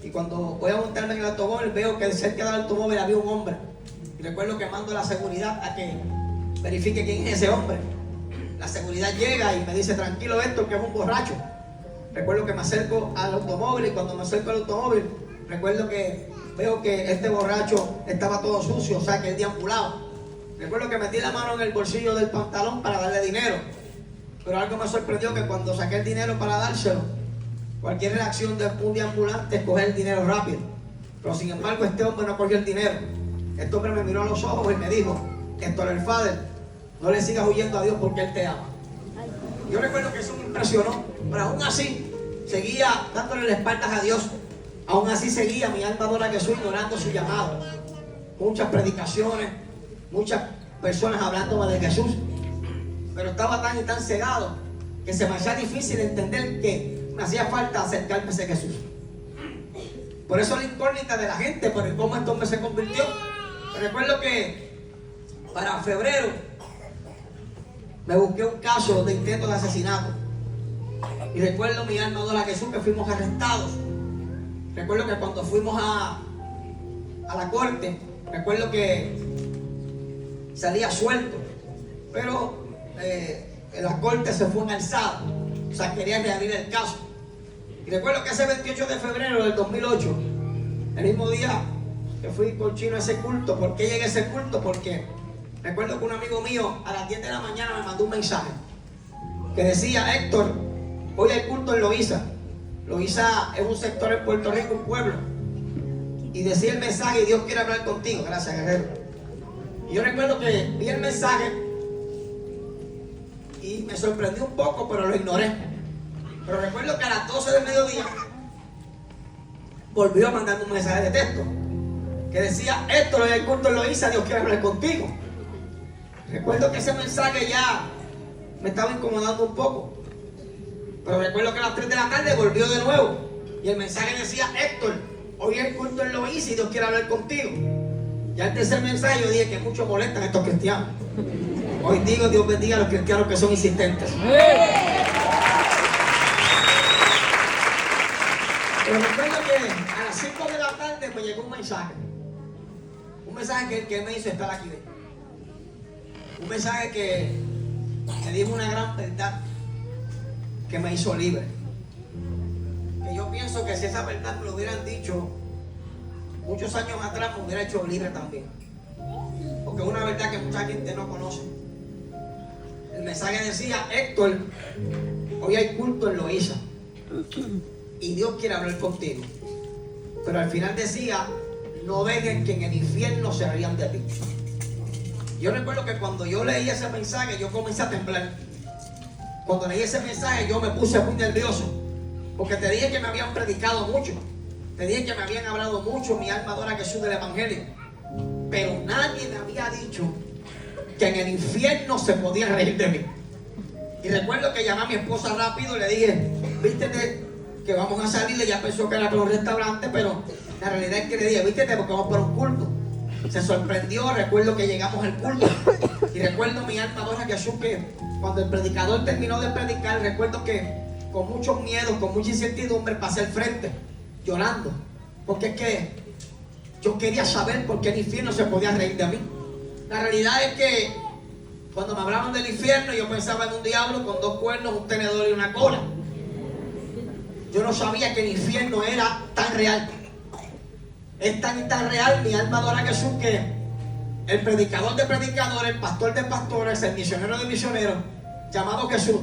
Y cuando voy a montarme en el automóvil, veo que cerca del automóvil había un hombre. Y recuerdo que mando a la seguridad a que verifique quién es ese hombre. La seguridad llega y me dice: tranquilo, Héctor, que es un borracho. Recuerdo que me acerco al automóvil, y cuando me acerco al automóvil, recuerdo que veo que este borracho estaba todo sucio, o sea que él deambulaba. Recuerdo que metí la mano en el bolsillo del pantalón para darle dinero, pero algo me sorprendió, que cuando saqué el dinero para dárselo, cualquier reacción de un deambulante es coger el dinero rápido. Pero sin embargo este hombre no cogió el dinero. Este hombre me miró a los ojos y me dijo: Héctor el Father, no le sigas huyendo a Dios porque Él te ama. Yo recuerdo que eso me impresionó, pero aún así seguía dándole las espaldas a Dios. Aún así seguía mi alma adora a Jesús, ignorando su llamado. Muchas predicaciones, muchas personas hablándome de Jesús, pero estaba tan y tan cegado que se me hacía difícil entender que me hacía falta acercarme a ese Jesús. Por eso la incógnita de la gente, por el cómo este hombre se convirtió. Recuerdo que para febrero me busqué un caso de intento de asesinato. Y recuerdo mi alma adora a Jesús que fuimos arrestados. Recuerdo que cuando fuimos a la corte, recuerdo que salía suelto, pero la corte se fue en alzada, o sea, quería reabrir el caso. Y recuerdo que ese 28 de febrero del 2008, el mismo día que fui con Chino a ese culto. ¿Por qué llegué a ese culto? Porque recuerdo que un amigo mío a las 10 de la mañana me mandó un mensaje que decía: Héctor, hoy hay culto en Loíza. Loíza es un sector en Puerto Rico, un pueblo. Y decía el mensaje: Dios quiere hablar contigo. Gracias, guerrero. Y yo recuerdo que vi el mensaje y me sorprendió un poco, pero lo ignoré. Pero recuerdo que a las 12 del mediodía volvió a mandarme un mensaje de texto que decía: Héctor, hoy hay culto en Loíza, Dios quiere hablar contigo. Recuerdo que ese mensaje ya me estaba incomodando un poco. Pero recuerdo que a las 3 de la tarde volvió de nuevo. Y el mensaje decía: Héctor, hoy hay culto en Loíza y Dios quiere hablar contigo. Ya el tercer mensaje yo dije que mucho molestan a estos cristianos. Hoy digo: Dios bendiga a los cristianos que son insistentes. Pero recuerdo que a las 5 de la tarde me llegó un mensaje. Un mensaje que me hizo estar aquí. Un mensaje que me dijo una gran verdad que me hizo libre. Que yo pienso que si esa verdad me lo hubieran dicho muchos años atrás, me hubiera hecho libre también. Porque es una verdad que mucha gente no conoce. El mensaje decía: Héctor, hoy hay culto en Loíza y Dios quiere hablar contigo. Pero al final decía: no dejen que en el infierno se rían de ti. Yo recuerdo que cuando yo leí ese mensaje, yo comencé a temblar. Cuando leí ese mensaje, yo me puse muy nervioso, porque te dije que me habían predicado mucho, te dije que me habían hablado mucho, mi alma adora a Jesús del Evangelio, pero nadie me había dicho que en el infierno se podía reír de mí. Y recuerdo que llamé a mi esposa rápido y le dije: vístete que vamos a salir. Ella pensó que era por un restaurante, pero la realidad es que le dije: vístete porque vamos por un culto. Se sorprendió. Recuerdo que llegamos al culto y recuerdo mi alma adora a Jesús que cuando el predicador terminó de predicar, recuerdo que con mucho miedo, con mucha incertidumbre, pasé al frente llorando, porque es que yo quería saber por qué el infierno se podía reír de mí. La realidad es que cuando me hablaban del infierno, yo pensaba en un diablo con 2 cuernos, un tenedor y una cola. Yo no sabía que el infierno era tan real. Es tan y tan real, mi alma adora a Jesús, que el predicador de predicadores, el pastor de pastores, el misionero de misioneros, llamado Jesús,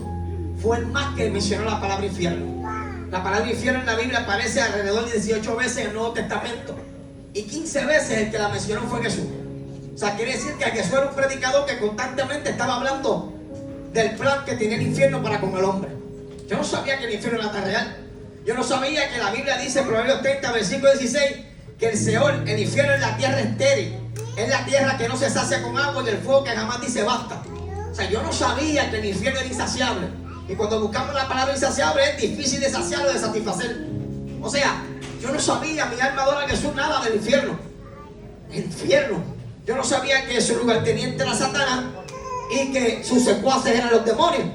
fue el más que mencionó la palabra infierno. La palabra infierno en la Biblia aparece alrededor de 18 veces en el Nuevo Testamento, y 15 veces el que la mencionó fue Jesús. O sea, quiere decir que Jesús era un predicador que constantemente estaba hablando del plan que tenía el infierno para con el hombre. Yo no sabía que el infierno era tan real. Yo no sabía que la Biblia dice en Proverbios 30, versículo 16, que el Seol, el infierno, es la tierra estéril. Es la tierra que no se sacia con agua y el fuego que jamás dice basta. O sea, yo no sabía que el infierno era insaciable. Y cuando buscamos la palabra insaciable, es difícil de saciar o de satisfacer. O sea, yo no sabía, mi alma adora a Jesús, nada del infierno. El infierno. Yo no sabía que su lugarteniente era Satanás y que sus secuaces eran los demonios.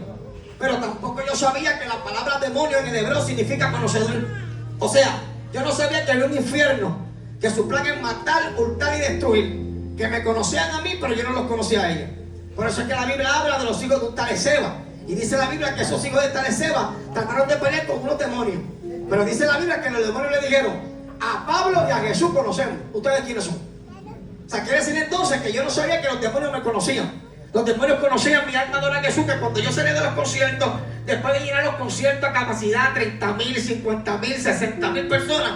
Pero tampoco yo sabía que la palabra demonio en el hebreo significa conocedor. O sea, Yo no sabía que había un infierno, que su plan es matar, hurtar y destruir. Que me conocían a mí, pero yo no los conocía a ellos. Por eso es que la Biblia habla de los hijos de un tal Ezeba. Y dice la Biblia que esos hijos de tal Ezeba trataron de pelear con unos demonios. Pero dice la Biblia que los demonios le dijeron: a Pablo y a Jesús conocemos. ¿Ustedes quiénes son? O sea, quiere decir entonces que yo no sabía que los demonios me conocían. Los demonios conocían mi alma adora a Jesús, que cuando yo salí de los conciertos, después de llenar los conciertos a capacidad 30,000, 50,000, 60,000 personas,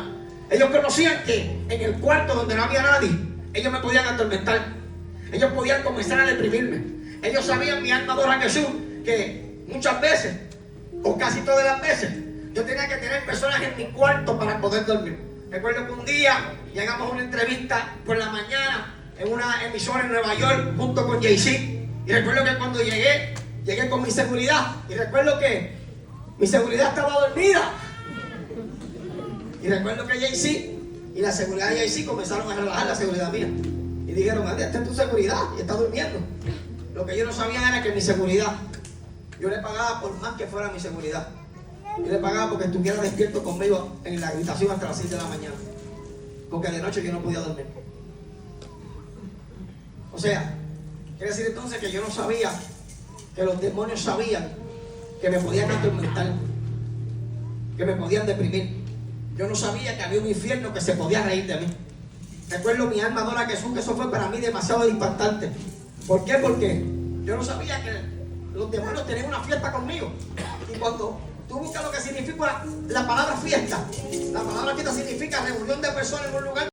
ellos conocían que en el cuarto donde no había nadie, ellos me podían atormentar. Ellos podían comenzar a deprimirme. Ellos sabían, mi alma adora a Jesús, que muchas veces, o casi todas las veces, yo tenía que tener personas en mi cuarto para poder dormir. Recuerdo que un día llegamos a una entrevista por la mañana en una emisora en Nueva York junto con Jay-Z. Y recuerdo que cuando llegué con mi seguridad. Y recuerdo que mi seguridad estaba dormida. Y recuerdo que Jay-Z y la seguridad de Jay-Z comenzaron a relajar la seguridad mía. Y dijeron: Andy, esta es tu seguridad y está durmiendo. Lo que yo no sabía era que mi seguridad, yo le pagaba por más que fuera mi seguridad. Yo le pagaba porque estuviera despierto conmigo en la habitación hasta las 6 de la mañana. Porque de noche yo no podía dormir. O sea, quiere decir entonces que yo no sabía que los demonios sabían que me podían atormentar, que me podían deprimir. Yo no sabía que había un infierno que se podía reír de mí. Recuerdo mi alma adora a Jesús, que eso fue para mí demasiado impactante. ¿Por qué? Porque yo no sabía que los demonios tenían una fiesta conmigo. Y cuando tú buscas lo que significa la palabra fiesta, la palabra fiesta significa reunión de personas en un lugar